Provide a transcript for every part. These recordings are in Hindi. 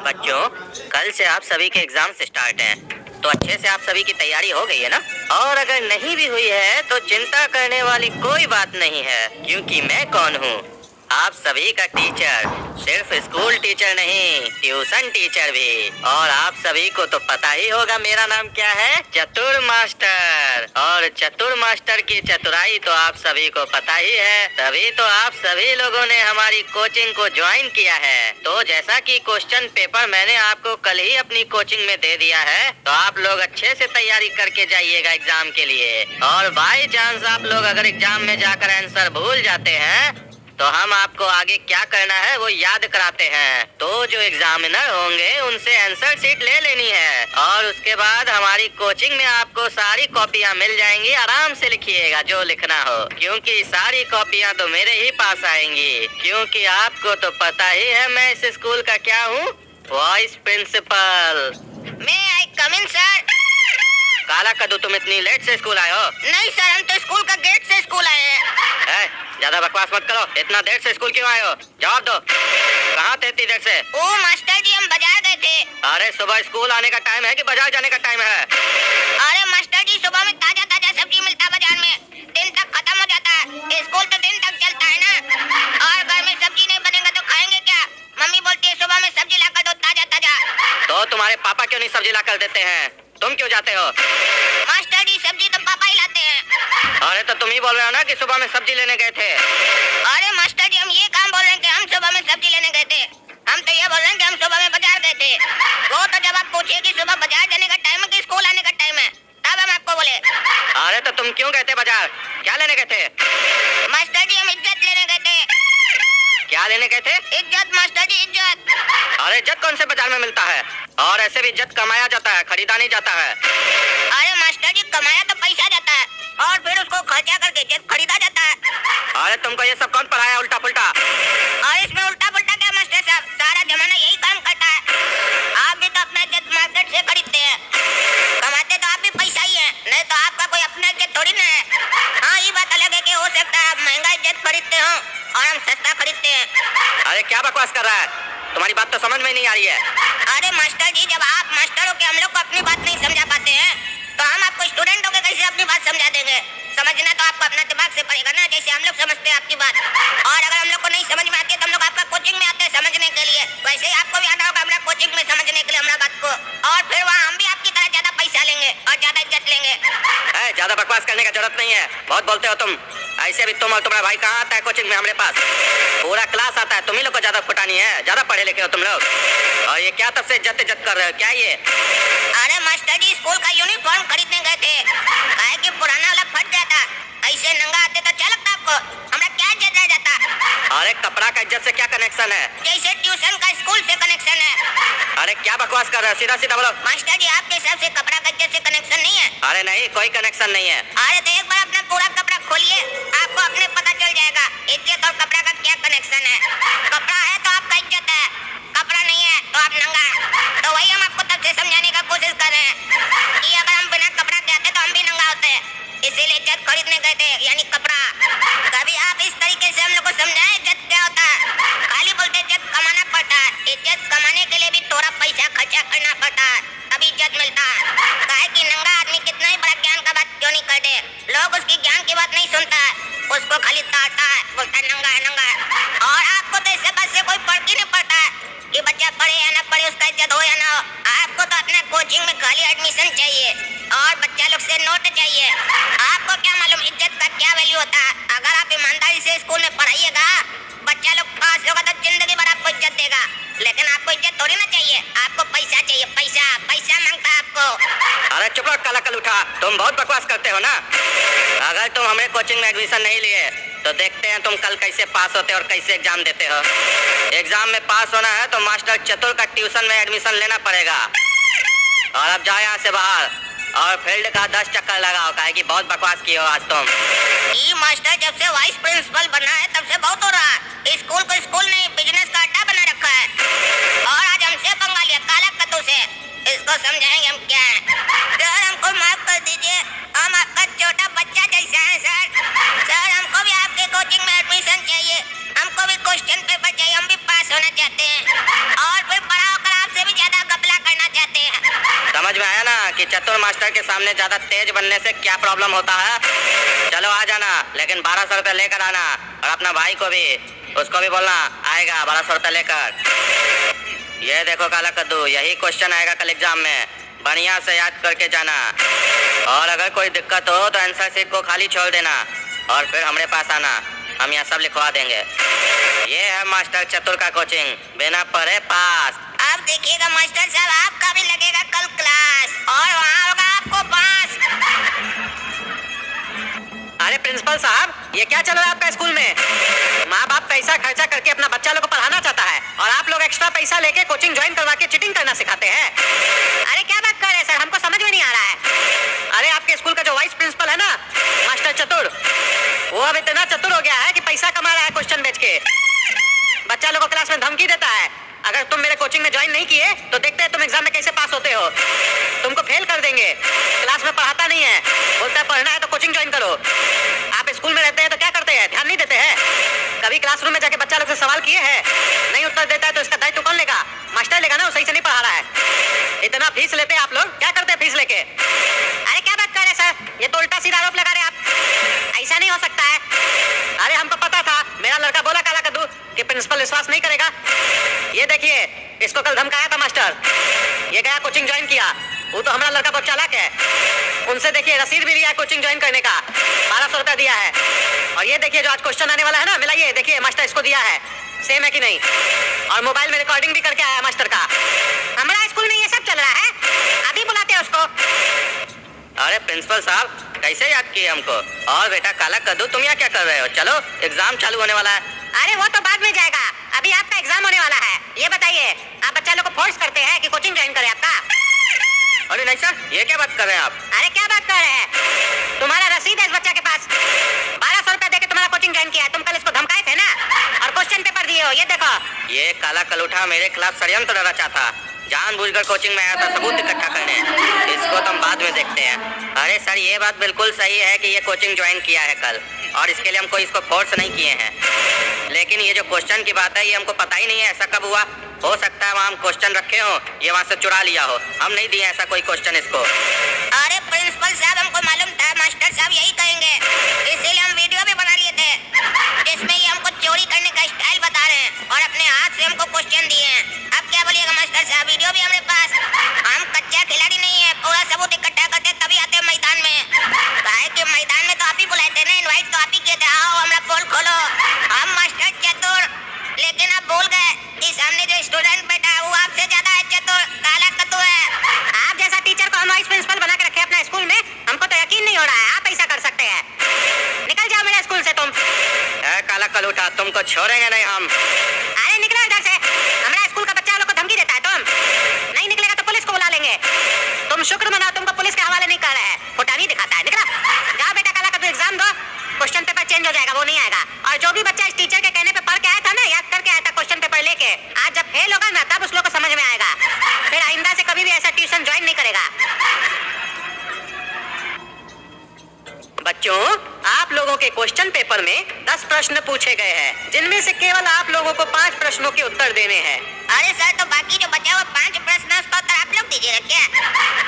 बच्चों, कल से आप सभी के एग्जाम स्टार्ट हैं, तो अच्छे से आप सभी की तैयारी हो गई है ना? और अगर नहीं भी हुई है तो चिंता करने वाली कोई बात नहीं है, क्योंकि मैं कौन हूँ? आप सभी का टीचर। सिर्फ स्कूल टीचर नहीं, ट्यूशन टीचर भी। और आप सभी को तो पता ही होगा मेरा नाम क्या है, चतुर मास्टर। और चतुर मास्टर की चतुराई तो आप सभी को पता ही है, तभी तो आप सभी लोगों ने हमारी कोचिंग को ज्वाइन किया है। तो जैसा कि क्वेश्चन पेपर मैंने आपको कल ही अपनी कोचिंग में दे दिया है, तो आप लोग अच्छे से तैयारी करके जाइएगा एग्जाम के लिए। और बाई चांस आप लोग अगर एग्जाम में जाकर आंसर भूल जाते हैं तो हम आपको आगे क्या करना है वो याद कराते हैं। तो जो एग्जामिनर होंगे उनसे आंसर शीट ले लेनी है, और उसके बाद हमारी कोचिंग में आपको सारी कॉपियां मिल जाएंगी। आराम से लिखिएगा जो लिखना हो, क्योंकि सारी कॉपियां तो मेरे ही पास आएंगी। क्योंकि आपको तो पता ही है मैं इस स्कूल का क्या हूँ, वाइस प्रिंसिपल। मैं आई कम इन सर। काला कद्दू, तुम इतनी लेट से स्कूल आए हो? नहीं सर, हम तो स्कूल का गेट से स्कूल आए हैं। ज्यादा बकवास मत करो। इतना देर से स्कूल क्यों आए हो? जवाब दो, कहाँ थे इतनी देर से? ओ मास्टर जी, हम बाजार गए थे। अरे सुबह स्कूल आने का टाइम है कि बाजार जाने का टाइम है? अरे मास्टर जी, सुबह में ताजा ताजा सब्जी मिलता है बाजार में, दिन तक खत्म हो जाता है। स्कूल तो दिन तक चलता है ना, और घर में सब्जी नहीं बनेगा तो खाएंगे क्या? मम्मी बोलती है सुबह में सब्जी लाकर दो ताजा ताजा। तो तुम्हारे पापा क्यों नहीं सब्जी लाकर देते हैं? तुम क्यों जाते हो? मास्टर जी, सब्जी तो पापा ही लाते हैं। अरे तो तुम ही बोल रहे हो ना कि सुबह में सब्जी लेने गए थे। अरे मास्टर जी, हम ये काम बोल रहे हैं कि हम सुबह में सब्जी लेने गए थे। हम तो ये बोल रहे हैं कि हम सुबह में बाजार गए थे। वो तो जब आप पूछिए कि सुबह बाजार जाने का टाइम है कि स्कूल आने का टाइम है, तब हम आपको बोले। अरे तो तुम क्यों गए थे बाजार? क्या लेने गए थे? मास्टर जी, हम इज्जत लेने गए थे। क्या लेने गए थे? इज्जत मास्टर जी, इज्जत। अरे इज्जत कौन से बाजार में मिलता है? और ऐसे भी इज्जत कमाया जाता है, खरीदा नहीं जाता है। अरे मास्टर जी, कमाया तो पैसा जाता है और फिर उसको खर्चा करके इज्जत खरीदा जाता है। अरे तुमको ये सब कौन पढ़ाया उल्टा पुल्टा? और इसमें उल्टा पुल्टा क्या मास्टर साहब, सारा जमाना यही काम करता है। आप भी तो अपना इज्जत मार्केट से खरीदते हैं। कमाते तो आप भी पैसा ही है, नहीं तो आपका कोई अपना इज्जत थोड़ी ना है। हाँ, ये बात अलग है कि हो सकता है आप महंगा इज्जत खरीदते हो और हम सस्ता खरीदते हैं। अरे क्या बकवास कर रहा है? तुम्हारी बात तो समझ में नहीं आ रही है। अरे मास्टर जी, जब आप मास्टर हो के हम लोग को अपनी बात नहीं समझा पाते हैं, तो हम आपको स्टूडेंट हो के कैसे अपनी बात समझा देंगे? समझना तो आपको अपना दिमाग से पड़ेगा ना, जैसे हम लोग समझते हैं आपकी बात। और अगर हम लोग को नहीं समझ में आती है तो हम लोग आपका कोचिंग में आते हैं समझने के लिए। वैसे ही आपको भी आना होगा हमारा कोचिंग में समझने के लिए हमारा बात को, और फिर वहाँ हम भी आपकी तरह ज्यादा पैसा लेंगे और ज्यादा इज्जत लेंगे। ज्यादा बकवास करने का जरूरत नहीं है, बहुत बोलते हो तुम। ऐसे भी तुम और तुम्हारा भाई कहाँ आता है कोचिंग में? हमारे पास पूरा क्लास आता है, तुम ही लोग को ज्यादा फुटानी है। ज्यादा पढ़े लिखे हो तुम लोग। और ये क्या तब से इज्जत इज्जत कर रहे हो? क्या ये? अरे मास्टर जी, स्कूल का यूनिफॉर्म खरीदने गए थे, काहे कि पुराना वाला फट गया था। ऐसे नंगा आते तो क्या लगता आपको? हमारा क्या इज्जत रह जाता? अरे कपड़ा का इज्जत से क्या कनेक्शन है? जैसे ट्यूशन का स्कूल से कनेक्शन है। अरे क्या बकवास कर रहे हो? सीधा सीधा बोलो। मास्टर जी, आपके हिसाब से कपड़ा का इज्जत से कनेक्शन नहीं है? अरे नहीं, कोई कनेक्शन नहीं है। अरे तो एक बार अपना पूरा कपड़ा खोलिए, आपको अपने पता चल जाएगा इज्जत और कपड़ा का क्या कनेक्शन है। कपड़ा है तो आपका इज्जत है, कपड़ा नहीं है तो आप नंगा है। तो वही हम आपको तब से समझाने का कोशिश कर रहे हैं कि अगर हम बिना कपड़ा के आते तो हम भी नंगा होते, इसीलिए इज्जत खरीदने गए थे, यानी कपड़ा। कभी आप इस तरीके से हम लोग को समझाएं इज्जत क्या होता है? खाली बोलते इज्जत कमाना पड़ता है। इज्जत कमाने के लिए भी थोड़ा पैसा खर्चा करना पड़ता है, तभी इज्जत मिलता है। काहे कि नंगा आदमी कितना ही बड़ा ज्ञान का बात क्यों नहीं कर दे, लोग उसकी ज्ञान की बात नहीं सुनता है, उसको खाली ताड़ता है, बोलता है नंगा है नंगा है। और आपको तो इससे बात से कोई फर्क ही नहीं पड़ता है कि बच्चा पढ़े या ना पढ़े, उसका इज्जत हो या ना हो। आपको तो अपना कोचिंग में खाली एडमिशन चाहिए और बच्चा लोग से नोट चाहिए। आपको क्या मालूम इज्जत का क्या वैल्यू होता है? अगर आप ईमानदारी से स्कूल में पढ़ाइएगा, बच्चा लोग पास होगा तो जिंदगी भर आपको इज्जत देगा। लेकिन आपको इज्जत थोड़ी ना चाहिए, आपको पैसा चाहिए, पैसा पैसा मांगता है आपको। अरे चुप रहो काला कल उठा, तुम बहुत बकवास करते हो ना। अगर तुम हमारे कोचिंग में एडमिशन नहीं लिए तो देखते हैं तुम कल कैसे पास होते और कैसे एग्जाम देते हो। एग्जाम में पास होना है तो मास्टर चतुर का ट्यूशन में एडमिशन लेना पड़ेगा। और अब जाओ यहाँ से बाहर और फील्ड का 10 चक्कर लगाओ, काहे कि बहुत बकवास की हो आज तुम। ये मास्टर जब से वाइस प्रिंसिपल बना है तब से बहुत हो रहा है। स्कूल को स्कूल नहीं, बिजनेस का अड्डा बना रखा है। और आज हमसे पंगा लिया काला कद्दू से। इसको समझाएंगे हम क्या है। सर, हमको माफ कर दीजिए, हम आपका छोटा बच्चा जैसा है सर। सर, हमको भी आपके कोचिंग में एडमिशन चाहिए, हमको भी क्वेश्चन पेपर चाहिए, हम भी पास होना चाहते हैं और फिर बड़ा होकर आपसे कि चतुर मास्टर के सामने ज्यादा तेज बनने से क्या प्रॉब्लम होता है। चलो आ जाना, लेकिन 1200 रुपये लेकर आना, और अपना भाई को भी, उसको भी बोलना आएगा 1200 रुपये लेकर। ये देखो काला कद्दू, यही क्वेश्चन आएगा कल एग्जाम में, बढ़िया से याद करके जाना। और अगर कोई दिक्कत हो तो आंसर शीट को खाली छोड़ देना और फिर हमारे पास आना, हम यहाँ सब लिखवा देंगे। ये है मास्टर चतुर का कोचिंग, बिना पढ़े पास। अब देखिएगा मास्टर साहब, आपका भी लगेगा कल क्लास और वहाँ होगा आपको पास। अरे प्रिंसिपल साहब, ये क्या चल रहा है आपका स्कूल में? माँ बाप पैसा खर्चा करके अपना बच्चा लोग को पढ़ाना चाहता है और आप लोग एक्स्ट्रा पैसा लेके कोचिंग ज्वाइन करवा के चीटिंग करना सिखाते हैं। अरे क्या बात कर रहे हैं सर, हमको समझ में नहीं आ रहा है। अरे आपके स्कूल का जो वाइस प्रिंसिपल है ना, मास्टर चतुर, वो अब इतना चतुर हो गया है कि पैसा कमा रहा है क्वेश्चन बेच के। बच्चा लोग को क्लास में धमकी देता है, अगर तुम मेरे कोचिंग में ज्वाइन नहीं किए तो देखते हैं तुम एग्जाम में कैसे पास होते हो, तुमको फेल कर देंगे। क्लास में पढ़ाता नहीं है, बोलता है पढ़ना है तो कोचिंग ज्वाइन करो। आप स्कूल में रहते हैं तो क्या करते हैं, ध्यान नहीं देते हैं? कभी क्लासरूम में जाके बच्चा लोग से सवाल किए हैं? नहीं उत्तर देता है तो इसका दायित्व कौन लेगा? मास्टर लेगा ना, वो सही से नहीं पढ़ा रहा है। इतना फीस लेते हैं आप लोग, क्या करते हैं फीस लेके? अरे क्या बात कर रहे हैं सर, ये तो उल्टा सीधा आरोप लगा रहे हैं आप, ऐसा नहीं हो सकता है। अरे हमको पता था, मेरा लड़का बोला काला कद्दू कि प्रिंसिपल विश्वास नहीं करेगा। ये देखिए, इसको कल धमकाया था मास्टर, ये गया कोचिंग ज्वाइन किया। वो तो हमारा लड़का बहुत चालाक है, उनसे देखिए रसीद भी लिया कोचिंग ज्वाइन करने का, 1200 रुपया दिया है। और ये देखिए जो आज क्वेश्चन आने वाला है ना, मिलाइए देखिए मास्टर इसको दिया है, सेम है कि नहीं। और मोबाइल में रिकॉर्डिंग भी करके आया मास्टर का। हमारा स्कूल में ये सब चल रहा है, अभी बुलाते हैं उसको। अरे प्रिंसिपल साहब, कैसे याद किए हमको? और बेटा काला कद्दू, तुम यहाँ क्या कर रहे हो? चलो एग्जाम चालू होने वाला है। अरे वो तो बाद में जाएगा, अभी आपका एग्जाम होने वाला है। ये बताइए, आप बच्चा लोग को फोर्स करते हैं कि कोचिंग ज्वाइन करे आपका? अरे नहीं सर, ये क्या बात कर रहे हैं आप? अरे क्या बात कर रहे हैं, तुम्हारा रसीद है इस बच्चा के पास, 1200 रुपया देके तुम्हारा कोचिंग ज्वाइन किया है। तुम कल इसको धमकाए थे ना, और क्वेश्चन पेपर दिए हो, ये देखो। ये काला कलूठा मेरे खिलाफ षड्यंत्र रचा था, जानबूझकर कोचिंग में आया था सबूत इकट्ठा करने। इसको तुम बाद में देखते हैं। अरे सर, ये बात बिल्कुल सही है कि ये कोचिंग ज्वाइन किया है कल, और इसके लिए हम कोई इसको फोर्स नहीं किए हैं। लेकिन ये जो क्वेश्चन की बात है, ये हमको पता ही नहीं है ऐसा कब हुआ। हो सकता है वहाँ हम क्वेश्चन रखे हो, ये वहाँ से चुरा लिया हो, हम नहीं दिए ऐसा कोई क्वेश्चन इसको। अरे प्रिंसिपल साहब, हमको मालूम था मास्टर साहब यही कहेंगे, इसीलिए हम वीडियो भी बना लिए थे, जिसमें ये हमको चोरी करने का स्टाइल बता रहे हैं और अपने हाथ से हमको क्वेश्चन दिए हैं। अब क्या बोलिएगा मास्टर साहब, वीडियो भी हमारे पास, हम कच्चा खिलाड़ी नहीं है, पूरा सबूत इकट्ठा करते तभी आते हैं मैदान में। काहे कि मैदान में तो आप ही बुलाए थे ना, इनवाइट तो आप ही किए थे, आओ हमारा पोल खोलो, हम मास्टर चतुर। लेकिन आप भूल गए कि सामने जो स्टूडेंट बैठा है वो आपसे ज्यादा है चतुर, काला कद्दू है। आप जैसा टीचर को हम वाइस प्रिंसिपल बना के रखे अपने स्कूल में, हमको तो यकीन नहीं हो रहा है आप ऐसा कर सकते हैं। निकल जाओ मेरे स्कूल से तुम। काला कलूठा, तुमको छोड़ेंगे नहीं हम। अरे निकलो इधर से, हमारा स्कूल का बच्चा लोग को धमकी देता है तुम। नहीं निकलेगा तो पुलिस को बुला लेंगे। तुम शुक्र मनाओ तुमको पुलिस के हवाले नहीं कर रहे हैं, फुटानी दिखाता है। निकला जाओ बेटा, काला कद्दू एग्जाम दो, क्वेश्चन पेपर चेंज हो जाएगा, वो नहीं आएगा। और जो भी बच्चा इस टीचर के कहने पे पढ़ के आया था ना, याद करके आया था क्वेश्चन पेपर लेके, आज जब फेल होगा ना तब उस लोग को समझ में आएगा, फिर आइंदा से कभी भी ऐसा ट्यूशन ज्वाइन नहीं करेगा। बच्चों, आप लोगों के क्वेश्चन पेपर में 10 प्रश्न पूछे गए हैं, जिनमें से केवल आप लोगों को 5 प्रश्नों के उत्तर देने हैं। अरे सर, तो बाकी जो बचा हुआ 5 प्रश्न है उसका उत्तर आप लोग दीजिएगा क्या?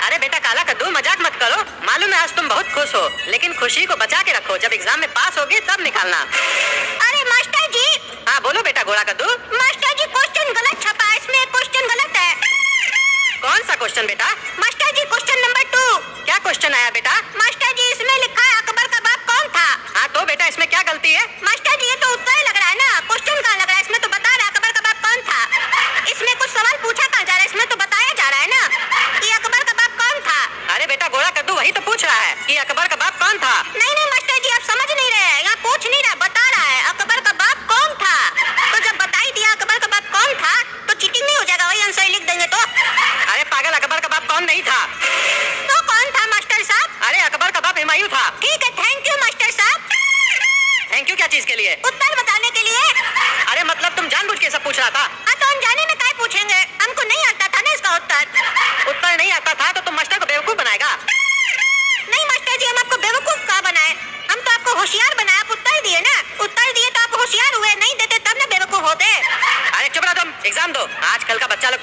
अरे बेटा काला कद्दू, मजाक मत करो, मालूम है आज तुम बहुत खुश हो, लेकिन खुशी को बचा के रखो, जब एग्जाम में पास होगे तब निकालना। अरे मास्टर जी। हाँ बोलो बेटा घोड़ा कद्दू। मास्टर जी, क्वेश्चन गलत छपा है, इसमें क्वेश्चन गलत है। कौन सा क्वेश्चन बेटा? मास्टर जी, क्वेश्चन नंबर 2। क्या क्वेश्चन आया बेटा? मास्टर जी, इसमें लिखा है अकबर का बाप कौन था। हाँ तो बेटा इसमें क्या गलती है? मास्टर जी, ये तो उत्तर ही लग रहा है ना, क्वेश्चन कहाँ लग रहा है? इसमें तो बता रहा है अकबर का बाप कौन था। इसमें कुछ सवाल पूछा कहाँ जा रहा है, इसमें तो बताया जा रहा है ना कि अकबर का बाप कौन था। अरे बेटा घोड़ा कद्दू वही तो पूछ रहा है कि अकबर का बाप कौन था। नहीं मास्टर जी, आप समझ नहीं रहे हैं, यहाँ पूछ नहीं रहा, बता रहा है अकबर का बाप कौन था। तो जब बता ही दिया अकबर का बाप कौन था तो चीटिंग नहीं हो जाएगा, वही आंसर लिख देंगे तो। अरे पागल, अकबर का बाप कौन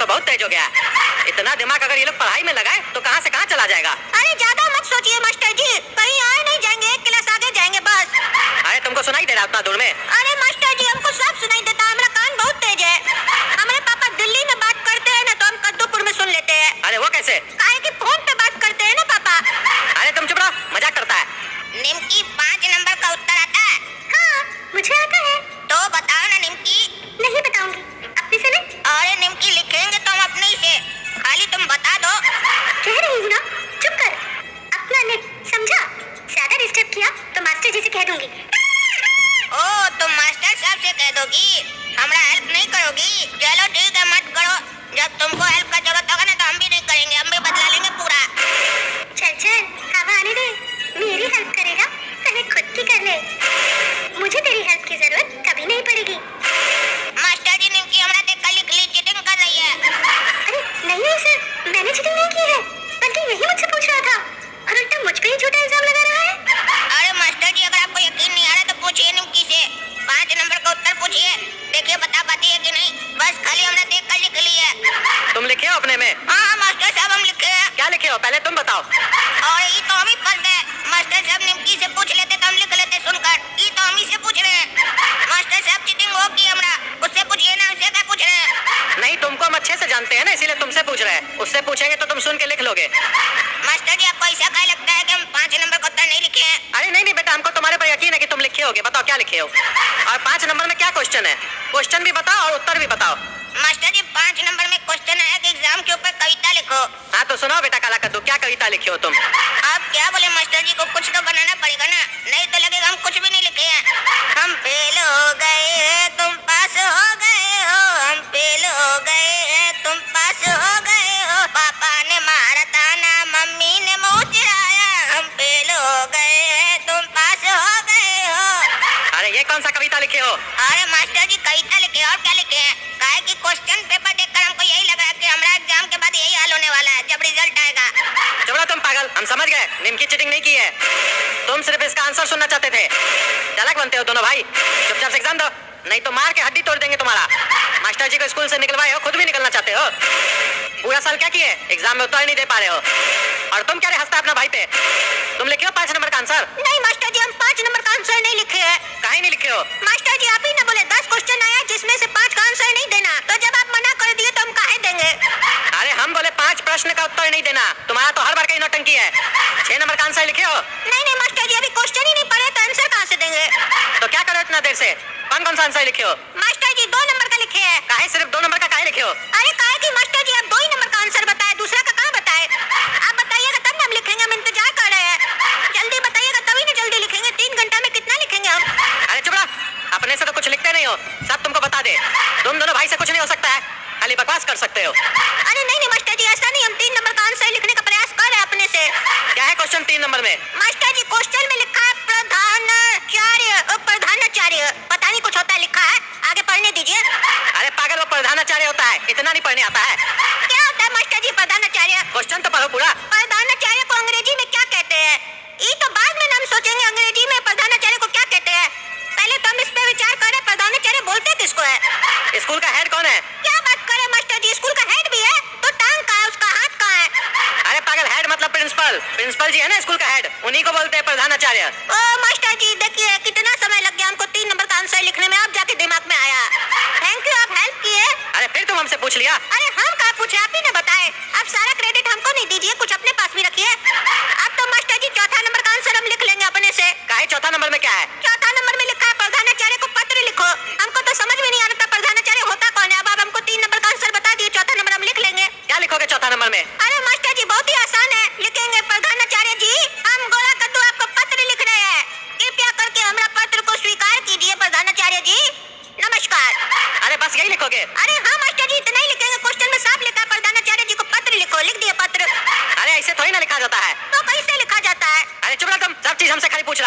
बहुत तेज हो गया है। इतना दिमाग अगर ये लोग पढ़ाई में लगाए तो कहाँ से कहाँ चला जाएगा। अरे ज्यादा मत सोचिए मास्टर जी, कहीं आए नहीं जाएंगे, एक क्लास आगे जाएंगे बस। अरे तुमको सुनाई दे रहा है उतना दूर में? अरे मास्टर जी हमको सब सुनाई देता है, मेरा कान बहुत तेज है। हमारे पापा दिल्ली में बात करते हैं ना तो हम कद्दूपुर में सुन लेते हैं। अरे वो कैसे? काहे कि फोन पे बात करते हैं ना पापा। अरे तुम चुप रहो, मजाक करता है। निम्की 5 नंबर का उत्तर आता है? हाँ मुझे आता है। तो बताओ ना निम्की। नहीं बताऊंगी, अपने से नहीं। अरे निम्की लिखेंगे तो हम अपने ही से, खाली तुम बता दो। कह रही हूँ ना, चुप कर, अपना लिख, समझा? ज्यादा डिस्टर्ब किया तो मास्टर जी से कह दूंगी। ओ तुम मास्टर साहब से कह दोगी, हमरा हेल्प नहीं करोगी? चलो ठीक है मत करो, जब तुमको हेल्प का जरूरत होगा ना तो हम भी नहीं करेंगे, हम भी बदला लेंगे पूरा। चल चल हवा आने दे, मेरी हेल्प करेगा पहले खुद की कर ले, मुझे तेरी हेल्प की जरूरत कभी नहीं पड़ेगी। मास्टर जी निम्की हमरा देख कर लिख ली, चीटिंग कर रही है। अरे नहीं नहीं सर, मैंने चीटिंग नहीं की है, बल्कि यही मुझसे पूछ रहा था और उल्टा मुझ पे ही झूठा इल्जाम लगा रहा है। अरे मास्टर जी अगर आपको यकीन नहीं आ रहा तो पूछिए निम्की से, 5 नंबर का उत्तर पूछिए, देखिए बता पाती है कि नहीं। बस खाली हमने देख कर लिख ली है। तुम लिखे हो अपने में? हाँ मास्टर साहब हम लिखे हैं। क्या लिखे हो पहले तुम बताओ। और ये तो हम ही फंस गए, मास्टर साहब निम्की से पूछ लेते तो हम लिख लेते सुनकर, ये तो हम ही से पूछ रहे हैं। मास्टर साहब चीटिंग हो की हमरा, उससे पूछिए ना, उससे क्या पूछ रहे हैं? नहीं तुमको हम अच्छे से जानते हैं ना, इसीलिए तुमसे पूछ रहे हैं, उससे पूछेंगे तो तुम सुन के लिख लोगे। मास्टर जी आपको ऐसा क्या लगता है कि हम 5 नंबर का उत्तर नहीं लिखे हैं? अरे नहीं नहीं बेटा, हमको तुम्हारे पर यकीन है कि तुम लिखे होगे। बताओ क्या लिखे हो, और 5 नंबर में क्या क्वेश्चन है? क्वेश्चन भी बताओ और उत्तर भी बताओ। मास्टर जी 5 नंबर में क्वेश्चन है कि एग्जाम के ऊपर कविता लिखो। हाँ तो सुनाओ बेटा काला कद्दू, क्या कविता लिखे हो तुम? आप क्या बोले मास्टर जी को, कुछ तो बनाना पड़ेगा ना, नहीं तो लगेगा हम कुछ भी नहीं लिखे हैं। हम फेल हो गए हैं तुम पास हो गए हो, हम फेल हो गए हैं तुम पास हो गए हो, पापा ने मारा ताना मम्मी ने मुंह चिढ़ाया, हम फेल हो गए हैं तुम पास हो गए हो। अरे ये कौन सा कविता लिखे हो? अरे मास्टर जी कविता लिखे और क्या लिखे हैं, काहे कि क्वेश्चन पेपर देखकर हमको यही लगा कि हमारा एग्जाम के बाद यही हाल होने वाला है जब रिजल्ट आएगा। चुप रहो तुम पागल, हम समझ गए, निम्की चीटिंग नहीं की है, तुम सिर्फ इसका आंसर सुनना चाहते थे। चालाक बनते हो दोनों भाई, चुपचाप से एग्जाम दो, नहीं तो मार के हड्डी तोड़ देंगे तुम्हारा। मास्टर जी को स्कूल से निकलवाए हो, खुद भी निकलना चाहते हो। पूरा साल क्या किए, एग्जाम में उत्तर नहीं दे पा रहे हो, और तुम क्या हंसता अपना भाई पे? तुम लिखे हो 5 नंबर का आंसर? नहीं मास्टर जी हम 5 नंबर का आंसर नहीं लिखे हैं। काहे नहीं लिखे हो? मास्टर जी आप ही ना बोले 10 क्वेश्चन आया जिसमें से 5 का आंसर नहीं देना, तो जब आप मना कर दिए तो हम काहे देंगे? अरे हम बोले 5 प्रश्न का उत्तर नहीं देना, तुम्हारा तो हर बार का ही नौटंकी है। 6 नंबर का आंसर लिखे हो? नहीं नहीं मास्टर जी अभी क्वेश्चन ही नहीं पढ़े तो आंसर कहाँ से देंगे? तो क्या करो इतना देर से, कौन कौन सा आंसर लिखे हो? मास्टर जी 2 नंबर का लिखे हैं। काहे सिर्फ 2 नंबर का काहे लिखे हो? अरे काहे कि मास्टर जी आप 2 ही नंबर का आंसर बताए, दूसरा का कहाँ बताए? आप बताइएगा तब ना हम लिखेंगे, हम इंतजार कर रहे हैं, जल्दी बताइएगा तभी ना जल्दी लिखेंगे, 3 घंटा में कितना लिखेंगे हम? अरे चुप रहो, अपने से तो कुछ लिखते नहीं हो, सब तुमको बता दे, तुम दोनों भाई से कुछ नहीं हो सकता है, खाली बकवास कर सकते हो। अरे नहीं नहीं मास्टर जी ऐसा नहीं, हम 3 नंबर का आंसर लिखने का प्रयास कर रहे हैं अपने से। क्या है क्वेश्चन 3 नंबर में? मास्टर जी क्वेश्चन में लिखा है प्रधानाचार्य, पता नहीं कुछ होता है लिखा है, आगे पढ़ने दीजिए। अरे पागल, वो प्रधानाचार्य होता है, इतना नहीं पढ़ने आता है। क्या होता है मास्टर जी प्रधानाचार्य? क्वेश्चन तो पढ़ो पूरा। प्रधानाचार्य को अंग्रेजी में क्या कहते हैं? ये तो बाद में हम सोचेंगे अंग्रेजी में प्रधानाचार्य को क्या कहते हैं, पहले तो हम इस पे विचार करें प्रधानाचार्य बोलते किसको है? स्कूल का हेड कौन है? क्या बात करें मास्टर जी, स्कूल का हेड भी है तो टांग कहाँ है, उसका हाथ कहाँ है? अरे पागल, हेड मतलब प्रिंसिपल, प्रिंसिपल जी है ना स्कूल का हेड, उन्हीं को बोलते हैं प्रधानाचार्य। ओ मास्टर जी देखिए कितना समय लग गया हमको 3 नंबर का आंसर लिखने में, अब जाके दिमाग में आया। थैंक यू आप हेल्प किए। अरे फिर तुम हमसे पूछ लिया। अरे हम कहाँ पूछे, आप ही ने बताए, आप सारा क्रेडिट हमको नहीं दीजिए, कुछ अपने पास भी रखिए। अब तो मास्टर जी 4था नंबर का आंसर हम लिख लेंगे अपने से। काहे 4था नंबर में क्या है? 4था नंबर में लिखा है प्रधानाचार्य को पत्र लिखो, हमको तो समझ में नहीं आ रहा था प्रधानाचार्य होता कौन है, अब आप हमको 3 नंबर का आंसर बता दिए, 4था नंबर हम लिख लेंगे। क्या लिखोगे 4था नंबर में? अरे मास्टर जी बहुत ही आसान है, लिखेंगे प्रधानाचार्य जी हम गोरा कद्दू आपको पत्र लिख रहे हैं, कृपया करके हमारा पत्र को स्वीकार कीजिए प्रधानाचार्य जी, नमस्कार। अरे बस यही लिखोगे? अरे हाँ मास्टर जी इतना ही लिखेंगे, क्वेश्चन में साफ लिखा है प्रधानाचार्य जी को पत्र लिखो, लिख दिए पत्र। अरे ऐसे थोड़ी ना लिखा जाता है। तो कैसे लिखा जाता है? अरे चुप रहो तुम, सब चीज हमसे खाली पूछ रहा है।